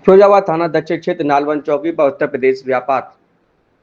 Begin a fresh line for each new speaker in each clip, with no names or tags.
फिरोजाबाद थाना दक्षिण क्षेत्र नालवन चौकी पर उत्तर प्रदेश व्यापार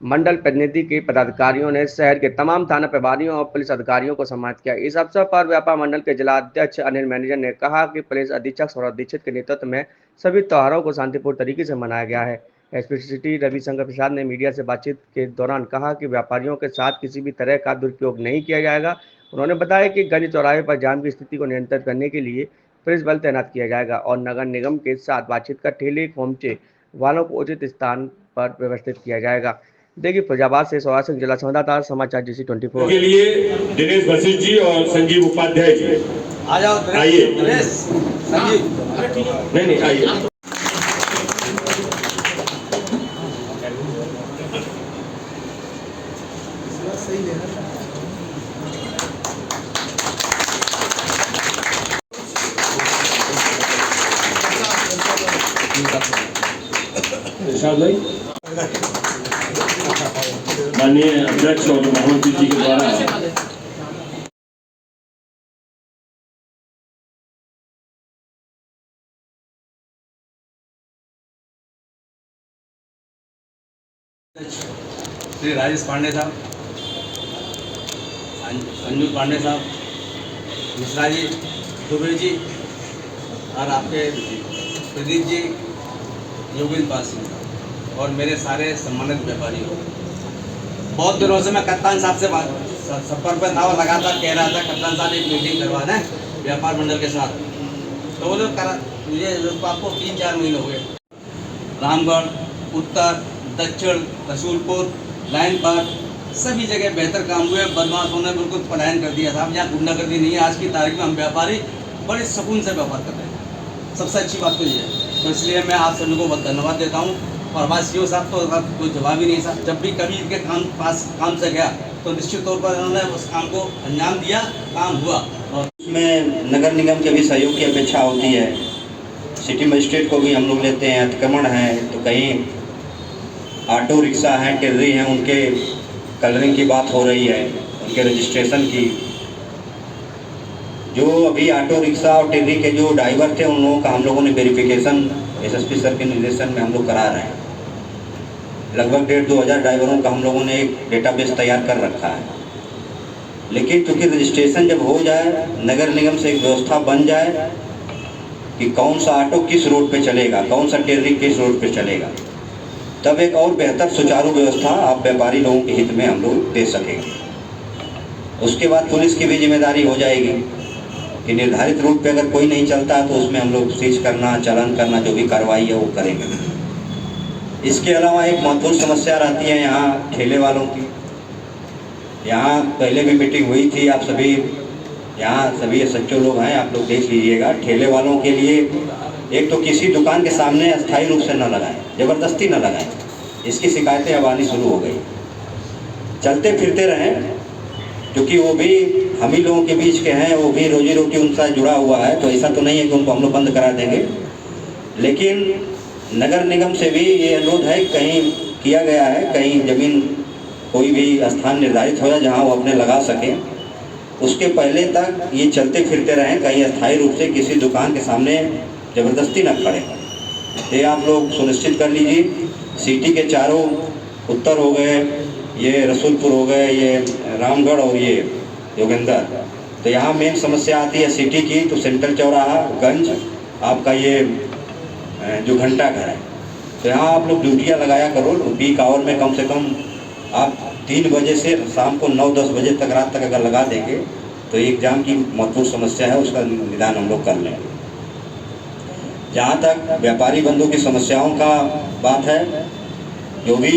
मंडल प्रतिनिधि के पदाधिकारियों ने शहर के तमाम थाना प्रभारियों और पुलिस अधिकारियों को सम्मानित किया। इस अवसर पर व्यापार मंडल के जिला अध्यक्ष अनिल मैनेजर ने कहा कि पुलिस अधीक्षक सौरभ दीक्षित के नेतृत्व में सभी त्योहारों को शांतिपूर्ण तरीके से मनाया गया है। एसपी सिटी रविशंकर प्रसाद ने मीडिया से बातचीत के दौरान कहा कि व्यापारियों के साथ किसी भी तरह का दुरुपयोग नहीं किया जाएगा। उन्होंने बताया कि गंज चौराहे पर जाम की स्थिति को नियंत्रित करने के लिए पुलिस बल तैनात किया जाएगा और नगर निगम के साथ बातचीत कर ठेले पहुंचे वालों को उचित स्थान पर व्यवस्थित किया जाएगा। देखिए फिरोजाबाद से सौराज सिंह, जिला संवाददाता, समाचार GC24
के लिए दिनेश वशिष्ठ जी और संजीव उपाध्याय जी
आ जाओ।
आइए।
दिनेश, संजीव,
नहीं आइए। माननीय अध्यक्ष और महामंत्री जी के द्वारा
श्री राजेश पांडे साहब, संजू पांडे साहब, मिश्रा जी, दुबे जी और आपके प्रदीप जी, योगेंद्र पाल सिंह और मेरे सारे सम्मानित व्यापारी हो। बहुत दिनों से मैं कप्तान साहब से संपर्क पर था और लगातार कह रहा था कप्तान साहब एक मीटिंग करवाना है व्यापार मंडल के साथ, तो वो लोग करा मुझे आपको 3-4 महीने हो गए। रामगढ़, उत्तर, दक्षिण, रसूलपुर, लाइन पार सभी जगह बेहतर काम हुए। बदमाशों ने बिल्कुल पलायन कर दिया साहब, यहाँ गुंडागर्दी नहीं है। आज की तारीख में हम व्यापारी बड़े सुकून से व्यापार कर रहे हैं, सबसे अच्छी बात तो ये है। तो इसलिए मैं आप सभी को बहुत धन्यवाद देता हूँ। और हमारे सीओ साहब तो कोई जवाब ही नहीं साहब, जब भी कभी इनके काम से गया तो निश्चित तौर पर उन्होंने उस काम को अंजाम दिया, काम हुआ। और
उसमें नगर निगम के भी सहयोग की अपेक्षा होती है। सिटी मजिस्ट्रेट को भी हम लोग लेते हैं। अतिक्रमण है तो कहीं ऑटो रिक्शा हैं, टेर्री हैं, उनके कलरिंग की बात हो रही है, उनके रजिस्ट्रेशन की। जो अभी ऑटो रिक्शा और टेर्री के जो ड्राइवर थे उन लोगों का हम लोगों ने वेरिफिकेशन एसएसपी सर के निर्देशन में हम लोग करा रहे हैं। लगभग 1,500-2 हज़ार ड्राइवरों का हम लोगों ने एक डेटाबेस तैयार कर रखा है। लेकिन चूँकि रजिस्ट्रेशन जब हो जाए, नगर निगम से एक व्यवस्था बन जाए कि कौन सा ऑटो किस रोड पे चलेगा, कौन सा टेर्री किस रोड पे चलेगा, तब एक और बेहतर सुचारू व्यवस्था आप व्यापारी लोगों के हित में हम लोग दे सकेंगे। उसके बाद पुलिस की भी जिम्मेदारी हो जाएगी कि निर्धारित रूट पे अगर कोई नहीं चलता तो उसमें हम लोग सीज करना, चालान करना, जो भी कार्रवाई है वो करेंगे। इसके अलावा एक महत्वपूर्ण समस्या रहती है यहाँ ठेले वालों की। यहाँ पहले भी मीटिंग हुई थी, आप सभी यहाँ सभी SHO लोग हैं, आप लोग देख लीजिएगा। ठेले वालों के लिए एक तो किसी दुकान के सामने अस्थायी रूप से न लगाएं, ज़बरदस्ती न लगाएं। इसकी शिकायतें अब आनी शुरू हो गई। चलते फिरते रहें, क्योंकि वो भी हम ही लोगों के बीच के हैं, वो भी रोजी रोटी उनसे जुड़ा हुआ है, तो ऐसा तो नहीं है कि उनको हम लोग बंद करा देंगे। लेकिन नगर निगम से भी ये अनुरोध है, कहीं किया गया है, कहीं ज़मीन कोई भी स्थान निर्धारित हो जहाँ वो अपने लगा सकें, उसके पहले तक ये चलते फिरते रहें, कहीं अस्थायी रूप से किसी दुकान के सामने ज़बरदस्ती न खड़े। ये आप लोग सुनिश्चित कर लीजिए। सिटी के चारों, उत्तर हो गए, ये रसूलपुर हो गए, ये रामगढ़ और ये योगेंद्र, तो यहाँ मेन समस्या आती है सिटी की। तो सेंट्रल चौराहा, गंज, आपका ये जो घंटा घर है, तो यहाँ आप लोग ड्यूटियाँ लगाया करो। पीक आवर में कम से कम आप 3 बजे से शाम को 9-10 बजे तक, रात तक अगर लगा देंगे तो एग्जाम की महत्वपूर्ण समस्या है, उसका निदान हम लोग कर लेंगे। जहाँ तक व्यापारी बंधु की समस्याओं का बात है, जो भी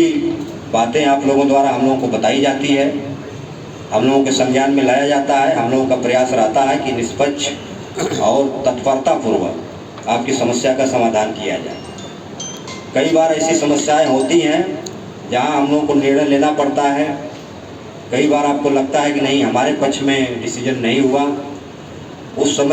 बातें आप लोगों द्वारा हम लोगों को बताई जाती है, हम लोगों के संज्ञान में लाया जाता है। हम लोगों का प्रयास रहता है कि निष्पक्ष और तत्परतापूर्वक आपकी समस्या का समाधान किया जाए। कई बार ऐसी समस्याएं होती हैं जहां हम लोगों को निर्णय लेना पड़ता है। कई बार आपको लगता है कि नहीं, हमारे पक्ष में डिसीजन नहीं हुआ, उस समय